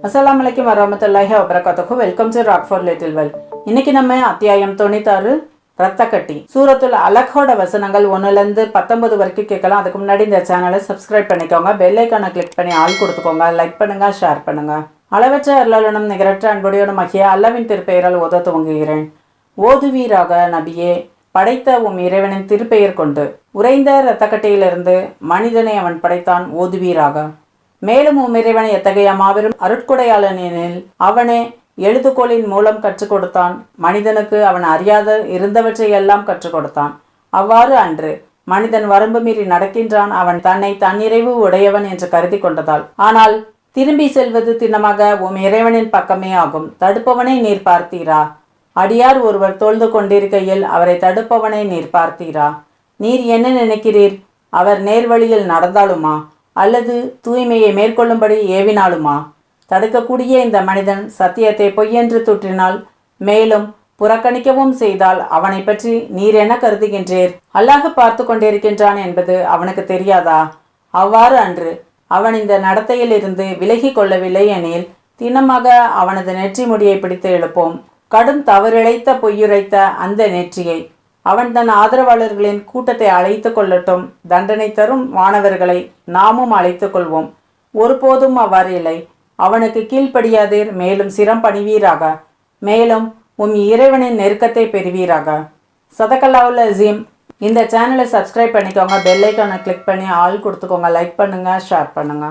அஸ்ஸலாமுஅலைக்கும் வரஹ்மத்துல்லாஹி வபரகாத்துஹு. Welcome to rock for little well. இன்னைக்கு நம்ம அத்தியாயம் 96 ரத்த கட்டி சூரத்துல் அலகோட வசனங்கள் 1லேருந்து 19 வரைக்கும் கேட்கலாம். அதுக்கு முன்னாடி இந்த சேனலை சப்ஸ்கிரைப் பண்ணிக்கோங்க, பெல் ஐக்கானை கிளிக் பண்ணி ஆல் கொடுத்துக்கோங்க, லைக் பண்ணுங்க, ஷேர் பண்ணுங்க. அளவற்ற அருளாளனும் நிகரற்ற அன்புடையோடும் ஆகிய அல்லாஹ்வின் திருப்பெயரால் ஓத துவங்குகிறேன். ஓதுவீராக நபியே, படைத்த உம் இறைவனின் திருப்பெயர் கொண்டு. உறைந்த இரத்தக்கட்டையிலிருந்து மனிதனை அவன் படைத்தான், ஓதுவீராக. மேலும் உம் இறைவன் எத்தகைய மாபெரும் அருட்கொடையாளனெனில் அவனே எழுதுகோலின் மூலம் கற்றுக் கொடுத்தான். மனிதனுக்கு அவன் அறியாத இருந்தவற்றை எல்லாம் கற்றுக் கொடுத்தான். அவ்வாறு அன்று மனிதன் வரம்பு மீறி நடக்கின்றான், அவன் தன்னை தன்னிறைவு உடையவன் என்று கருதி கொண்டதால். ஆனால் திரும்பி செல்வது திண்ணமாக உம் இறைவனின் பக்கமே ஆகும். தடுப்பவனை நீர் பார்த்தீரா? அடியார் ஒருவர் தொழுது கொண்டிருக்கையில் அவரை தடுப்பவனை நீர் பார்த்தீரா? நீர் என்ன நினைக்கிறீர்? அவர் நேர்வழியில் நடந்தாலுமா அல்லது தூய்மையை மேற்கொள்ளும்படி ஏவினாலுமா? தடுக்கக்கூடிய இந்த மனிதன் சத்தியத்தை பொய்யென்று தூற்றினால், மேலும் புறக்கணிக்கவும் செய்தால் அவனை பற்றி நீர் என்ன கருதுகின்றீர்? அல்லாஹ் பார்த்து கொண்டிருக்கின்றான் என்பது அவனுக்கு தெரியாதா? அவ்வாறு அன்று அவன் இந்த நடத்தையில் இருந்து விலகி கொள்ளவில்லை எனில் தினமாக அவனது நெற்றி முடியை பிடித்து எழுப்போம். கடும் தவறிழைத்த பொய்யுரைத்த அந்த நெற்றியை அவன் தன் ஆதரவாளர்களின் கூட்டத்தை அழைத்து கொள்ளட்டும். தண்டனை தரும் மாணவர்களை நாமும் அழைத்து கொள்வோம். ஒருபோதும் அவ்வாறு இல்லை. அவனுக்கு கீழ்ப்படியாதீர், மேலும் சிரம் பணிவீராக. மேலும் உம் இறைவனின் நெருக்கத்தை பெறுவீராக. சதகல்லாவுல் அசீம். இந்த சேனலை சப்ஸ்கிரைப் பண்ணிக்கோங்க, பெல் ஐக்கானை கிளிக் பண்ணி ஆல் கொடுத்துக்கோங்க, லைக் பண்ணுங்க, ஷேர் பண்ணுங்க.